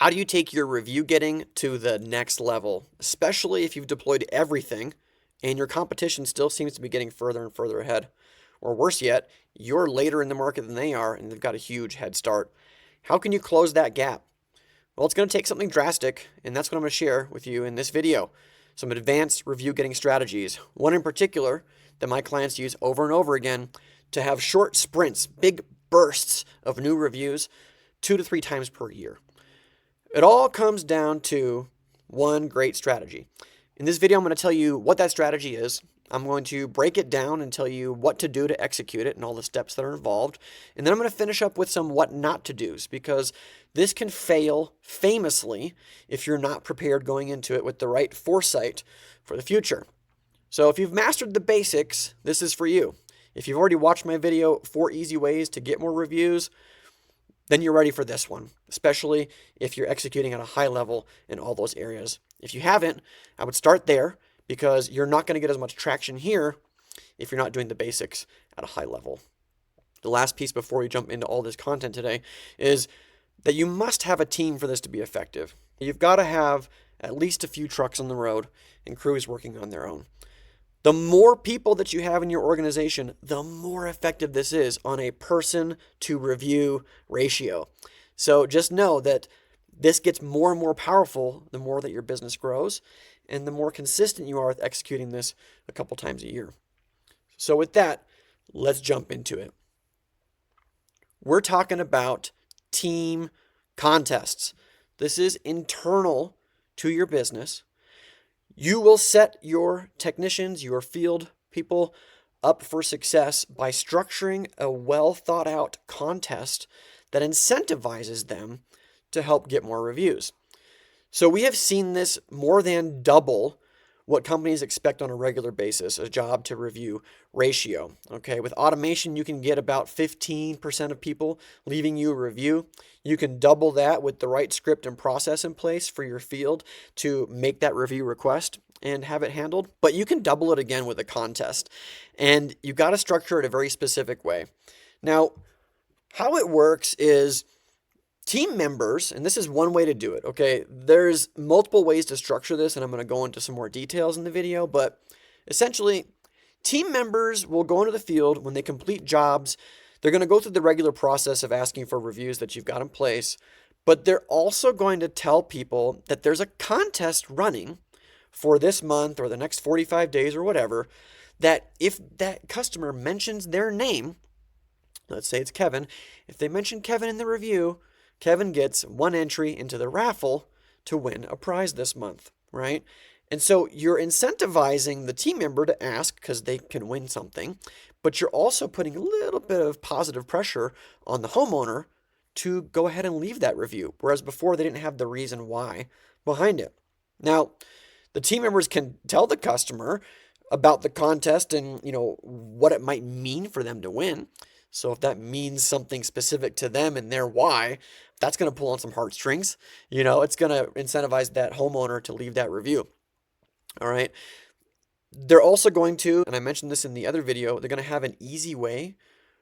How do you take your review getting to the next level, especially if you've deployed everything and your competition still seems to be getting further and further ahead? Or worse yet, you're later in the market than they are and they've got a huge head start. How can you close that gap? Well, it's going to take something drastic, and that's what I'm going to share with you in this video. Some advanced review getting strategies. One in particular that my clients use over and over again to have short sprints, big bursts of new reviews 2 to 3 times per year. It all comes down to one great strategy. In this video, I'm going to tell you what that strategy is. I'm going to break it down and tell you what to do to execute it and all the steps that are involved. And then I'm going to finish up with some what not to do's, because this can fail famously if you're not prepared going into it with the right foresight for the future. So if you've mastered the basics, this is for you. If you've already watched my video, 4 easy ways to get more reviews, then you're ready for this one, especially if you're executing at a high level in all those areas. If you haven't, I would start there, because you're not going to get as much traction here if you're not doing the basics at a high level. The last piece before we jump into all this content today is that you must have a team for this to be effective. You've got to have at least a few trucks on the road and crews working on their own. The more people that you have in your organization, the more effective this is on a person to review ratio. So just know that this gets more and more powerful the more that your business grows and the more consistent you are with executing this a couple times a year. So with that, let's jump into it. We're talking about team contests. This is internal to your business. You will set your technicians, your field people up for success by structuring a well thought out contest that incentivizes them to help get more reviews. So we have seen this more than double what companies expect on a regular basis, a job to review ratio. Okay, with automation, you can get about 15% of people leaving you a review. You can double that with the right script and process in place for your field to make that review request and have it handled. But you can double it again with a contest. And you got to structure it a very specific way. Now, how it works is team members, and this is one way to do it, okay? There's multiple ways to structure this, and I'm going to go into some more details in the video, but essentially, team members will go into the field when they complete jobs. They're going to go through the regular process of asking for reviews that you've got in place, but they're also going to tell people that there's a contest running for this month or the next 45 days or whatever, that if that customer mentions their name, let's say it's Kevin, if they mention Kevin in the review, Kevin gets 1 entry into the raffle to win a prize this month, right? And so you're incentivizing the team member to ask because they can win something, but you're also putting a little bit of positive pressure on the homeowner to go ahead and leave that review, whereas before they didn't have the reason why behind it. Now, the team members can tell the customer about the contest and, what it might mean for them to win. So if that means something specific to them and their why, that's going to pull on some heartstrings. It's going to incentivize that homeowner to leave that review. All right. They're also going to, and I mentioned this in the other video, they're going to have an easy way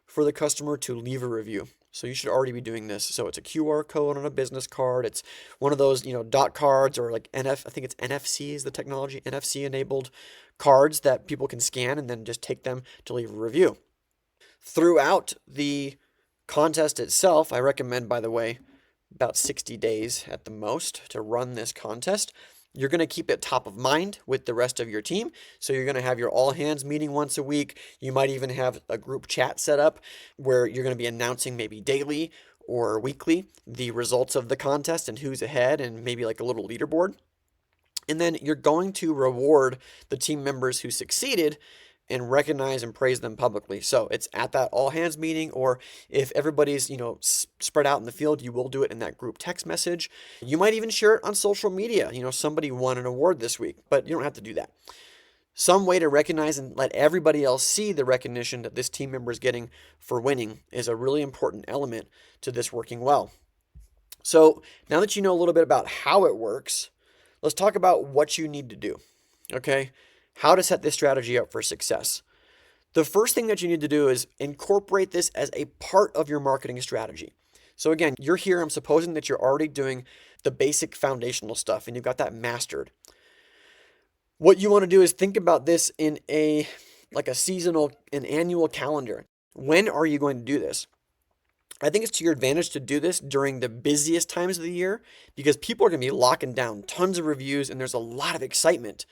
for the customer to leave a review. So you should already be doing this. So it's a QR code on a business card. It's one of those, dot cards, or like I think it's NFC is the technology, NFC enabled cards that people can scan and then just take them to leave a review. Throughout the contest itself, I recommend, by the way, about 60 days at the most to run this contest. You're going to keep it top of mind with the rest of your team. So you're going to have your all hands meeting once a week. You might even have a group chat set up where you're going to be announcing maybe daily or weekly the results of the contest and who's ahead, and maybe like a little leaderboard. And then you're going to reward the team members who succeeded and recognize and praise them publicly. So it's at that all hands meeting, or if everybody's, spread out in the field, you will do it in that group text message. You might even share it on social media. Somebody won an award this week, but you don't have to do that. Some way to recognize and let everybody else see the recognition that this team member is getting for winning is a really important element to this working well. So now that you know a little bit about how it works, let's talk about what you need to do. Okay? How to set this strategy up for success. The first thing that you need to do is incorporate this as a part of your marketing strategy. So again, you're here, I'm supposing that you're already doing the basic foundational stuff and you've got that mastered. What you want to do is think about this in a seasonal, an annual calendar. When are you going to do this? I think it's to your advantage to do this during the busiest times of the year because people are going to be locking down tons of reviews and there's a lot of excitement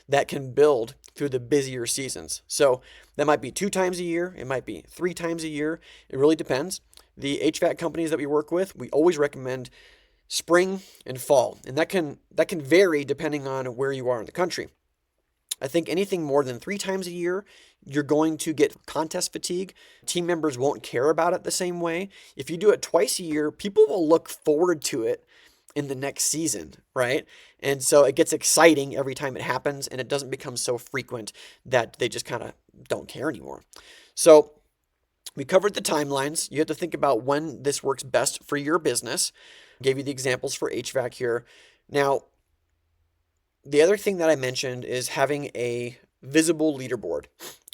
that can build through the busier seasons. So that might be 2 times a year, it might be 3 times a year. It really depends. The HVAC companies that we work with, we always recommend spring and fall, and that can vary depending on where you are in the country. I think anything more than 3 times a year, you're going to get contest fatigue. Team members won't care about it the same way. If you do it twice a year, people will look forward to it in the next season, right? And so it gets exciting every time it happens, and it doesn't become so frequent that they just kind of don't care anymore. So we covered the timelines. You have to think about when this works best for your business. Gave you the examples for HVAC here. Now, the other thing that I mentioned is having a visible leaderboard.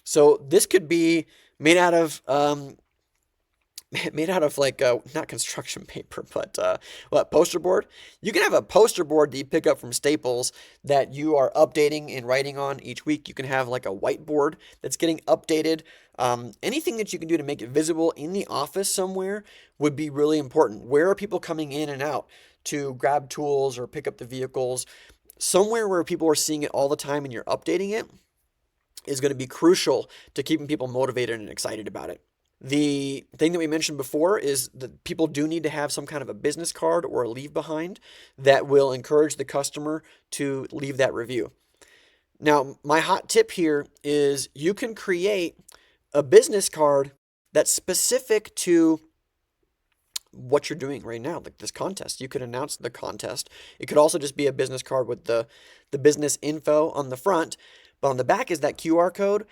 So this could be made out of like not construction paper, but poster board. You can have a poster board that you pick up from Staples that you are updating and writing on each week. You can have like a whiteboard that's getting updated. Anything that you can do to make it visible in the office somewhere would be really important. Where are people coming in and out to grab tools or pick up the vehicles? Somewhere where people are seeing it all the time and you're updating it is going to be crucial to keeping people motivated and excited about it. The thing that we mentioned before is that people do need to have some kind of a business card or a leave behind that will encourage the customer to leave that review. Now, my hot tip here is you can create a business card that's specific to what you're doing right now, like this contest. You could announce the contest. It could also just be a business card with the business info on the front, but on the back is that QR code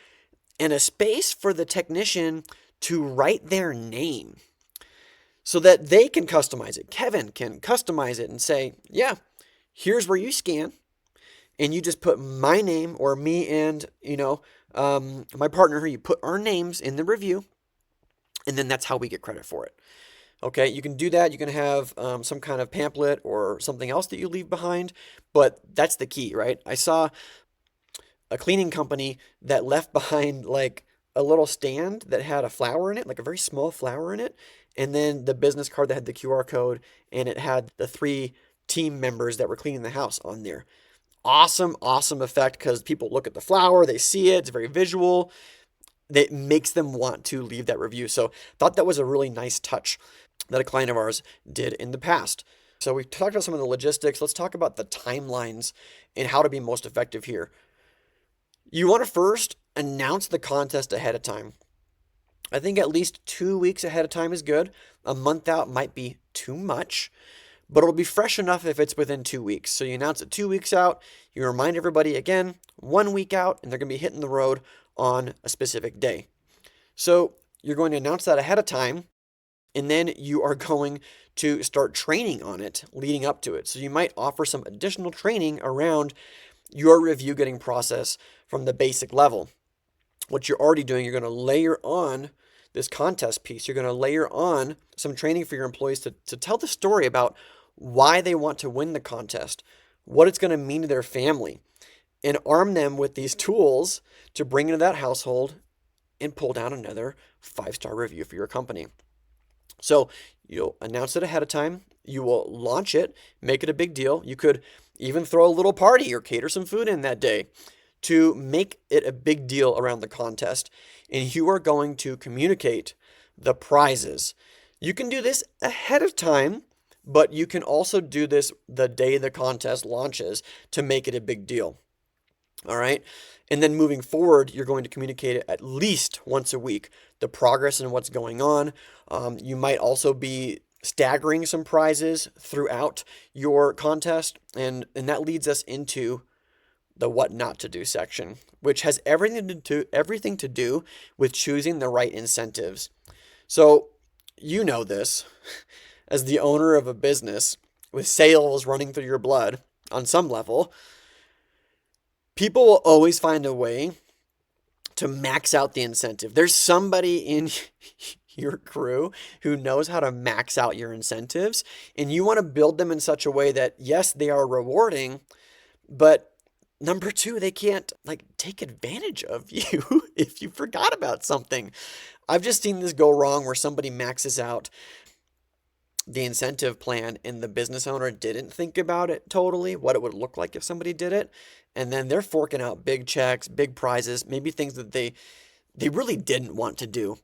and a space for the technician to write their name so that they can customize it. Kevin can customize it and say, yeah, here's where you scan and you just put my name or me and, my partner, you put our names in the review, and then that's how we get credit for it. Okay, you can do that. You can have some kind of pamphlet or something else that you leave behind, but that's the key, right? I saw a cleaning company that left behind like a little stand that had a flower in it, like a very small flower in it, and then the business card that had the QR code, and it had the 3 team members that were cleaning the house on there. Awesome effect because people look at the flower, they see it, it's very visual. That makes them want to leave that review. So thought that was a really nice touch that a client of ours did in the past. So we talked about some of the logistics. Let's talk about the timelines and how to be most effective here. You want to first announce the contest ahead of time. I think at least 2 weeks ahead of time is good. A month out might be too much, but it'll be fresh enough if it's within 2 weeks. So you announce it 2 weeks out, you remind everybody again 1 week out, and they're going to be hitting the road on a specific day. So you're going to announce that ahead of time, and then you are going to start training on it leading up to it. So you might offer some additional training around your review getting process from the basic level. What you're already doing, you're going to layer on this contest piece. You're going to layer on some training for your employees to tell the story about why they want to win the contest, what it's going to mean to their family, and arm them with these tools to bring into that household and pull down another 5-star review for your company. So you'll announce it ahead of time. You will launch it, make it a big deal. You could even throw a little party or cater some food in that day to make it a big deal around the contest. And you are going to communicate the prizes. You can do this ahead of time, but you can also do this the day the contest launches to make it a big deal. All right. And then moving forward, you're going to communicate it at least once a week, the progress and what's going on. You might also be staggering some prizes throughout your contest. And that leads us into the what not to do section, which has everything to do with choosing the right incentives. So you know this as the owner of a business with sales running through your blood on some level. People will always find a way to max out the incentive. There's somebody in your crew who knows how to max out your incentives, and you want to build them in such a way that, yes, they are rewarding, but number two, they can't like take advantage of you if you forgot about something. I've just seen this go wrong where somebody maxes out the incentive plan and the business owner didn't think about it totally, what it would look like if somebody did it. And then they're forking out big checks, big prizes, maybe things that they really didn't want to do.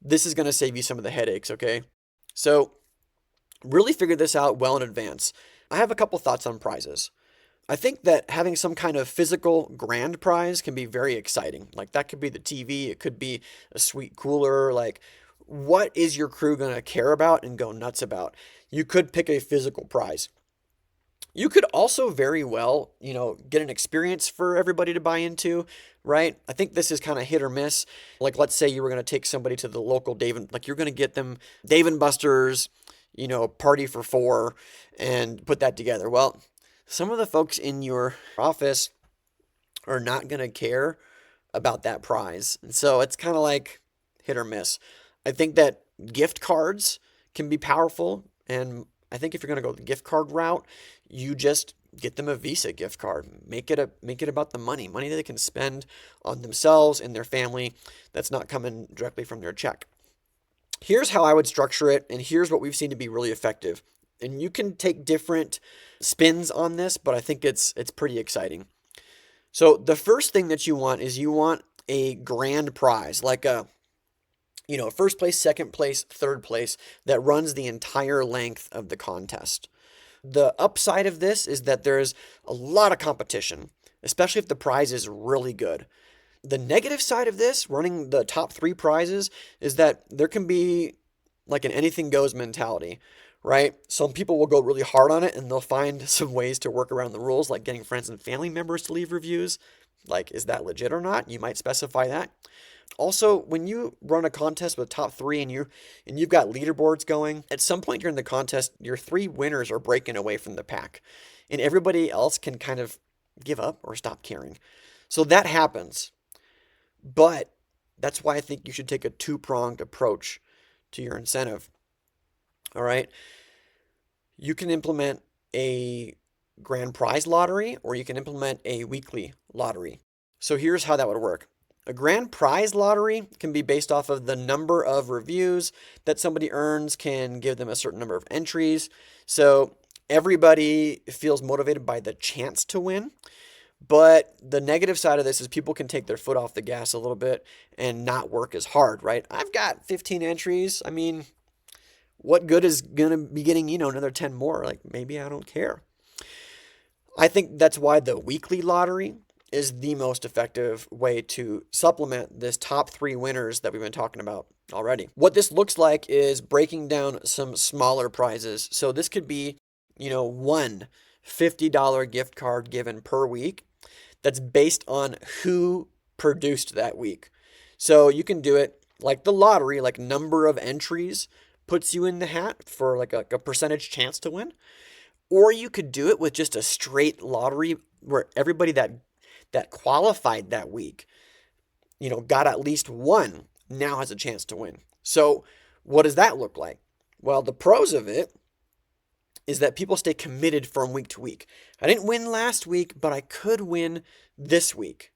This is going to save you some of the headaches, okay? So really figure this out well in advance. I have a couple thoughts on prizes. I think that having some kind of physical grand prize can be very exciting. Like that could be the TV, it could be a sweet cooler. Like, what is your crew going to care about and go nuts about? You could pick a physical prize. You could also very well, get an experience for everybody to buy into, right? I think this is kind of hit or miss. Like, let's say you were going to take somebody to the local like you're going to get them Dave and Buster's, party for four and put that together. Well, some of the folks in your office are not going to care about that prize. And so it's kind of like hit or miss. I think that gift cards can be powerful. And I think if you're going to go the gift card route, you just get them a Visa gift card. Make it about the money that they can spend on themselves and their family that's not coming directly from their check. Here's how I would structure it, and here's what we've seen to be really effective. And you can take different spins on this, but I think it's pretty exciting. So the first thing that you want is you want a grand prize, like a first place, second place, third place that runs the entire length of the contest. The upside of this is that there's a lot of competition, especially if the prize is really good. The negative side of this, running the top 3 prizes, is that there can be like an anything goes mentality, right? Some people will go really hard on it and they'll find some ways to work around the rules, like getting friends and family members to leave reviews. Like, is that legit or not? You might specify that. Also, when you run a contest with top 3 and you've got leaderboards going, at some point during the contest, your 3 winners are breaking away from the pack, and everybody else can kind of give up or stop caring. So that happens. But that's why I think you should take a 2-pronged approach to your incentive. All right. You can implement a grand prize lottery, or you can implement a weekly lottery. So here's how that would work. A grand prize lottery can be based off of the number of reviews that somebody earns, can give them a certain number of entries. So everybody feels motivated by the chance to win. But the negative side of this is people can take their foot off the gas a little bit and not work as hard, right? I've got 15 entries. I mean, what good is going to be getting, another 10 more? Like, maybe I don't care. I think that's why the weekly lottery is the most effective way to supplement this top 3 winners that we've been talking about already. What this looks like is breaking down some smaller prizes. So this could be, one $50 gift card given per week that's based on who produced that week. So you can do it like the lottery, like number of entries puts you in the hat for like a percentage chance to win. Or you could do it with just a straight lottery where everybody that qualified that week, got at least one, now has a chance to win. So what does that look like? Well, the pros of it is that people stay committed from week to week. I didn't win last week, but I could win this week.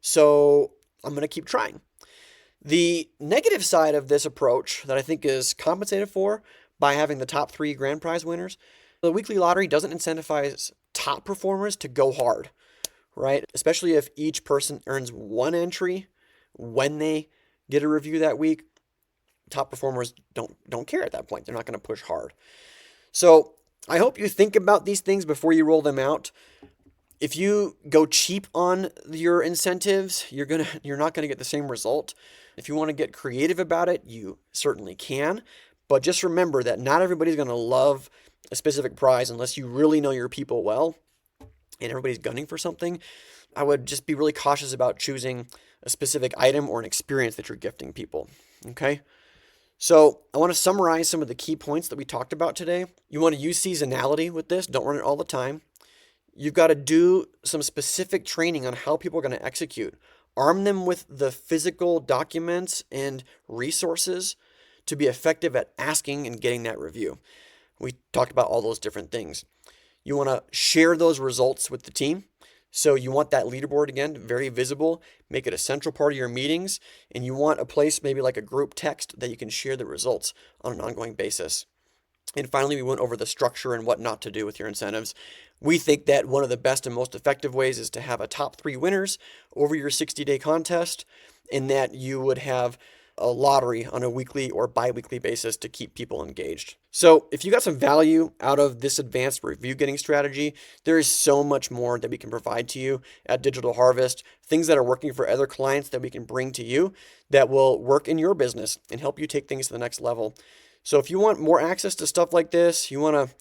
So I'm going to keep trying. The negative side of this approach that I think is compensated for by having the top 3 grand prize winners, the weekly lottery doesn't incentivize top performers to go hard, right? Especially if each person earns 1 entry when they get a review that week. Top performers don't care at that point. They're not going to push hard. So I hope you think about these things before you roll them out. If you go cheap on your incentives, you're not going to get the same result. If you want to get creative about it, you certainly can. But just remember that not everybody's going to love a specific prize unless you really know your people well and everybody's gunning for something. I would just be really cautious about choosing a specific item or an experience that you're gifting people. Okay? So I want to summarize some of the key points that we talked about today. You want to use seasonality with this. Don't run it all the time. You've got to do some specific training on how people are going to execute. Arm them with the physical documents and resources to be effective at asking and getting that review. We talked about all those different things. You want to share those results with the team. So you want that leaderboard, again, very visible, make it a central part of your meetings, and you want a place maybe like a group text that you can share the results on an ongoing basis. And finally, we went over the structure and what not to do with your incentives. We think that one of the best and most effective ways is to have a top 3 winners over your 60-day contest, and that you would have a lottery on a weekly or bi-weekly basis to keep people engaged. So if you got some value out of this advanced review getting strategy, there is so much more that we can provide to you at Digital Harvest, things that are working for other clients that we can bring to you that will work in your business and help you take things to the next level. So if you want more access to stuff like this, you want to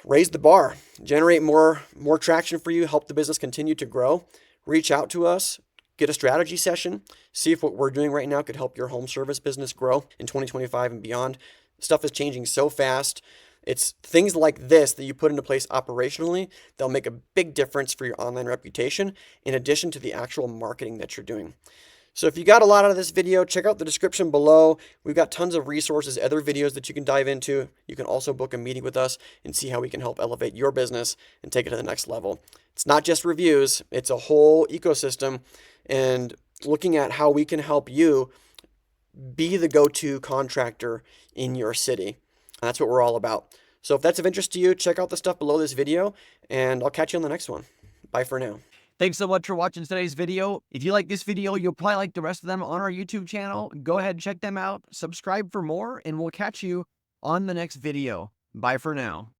raise the bar, generate more traction for you, help the business continue to grow, reach out to us. Get a strategy session, see if what we're doing right now could help your home service business grow in 2025 and beyond. Stuff is changing so fast. It's things like this that you put into place operationally that'll make a big difference for your online reputation in addition to the actual marketing that you're doing. So if you got a lot out of this video, check out the description below. We've got tons of resources, other videos that you can dive into. You can also book a meeting with us and see how we can help elevate your business and take it to the next level. It's not just reviews, it's a whole ecosystem, and looking at how we can help you be the go-to contractor in your city. And that's what we're all about. So if that's of interest to you, check out the stuff below this video, and I'll catch you on the next one. Bye for now. Thanks so much for watching today's video. If you like this video, you'll probably like the rest of them on our YouTube channel. Go ahead and check them out, subscribe for more, and we'll catch you on the next video. Bye for now.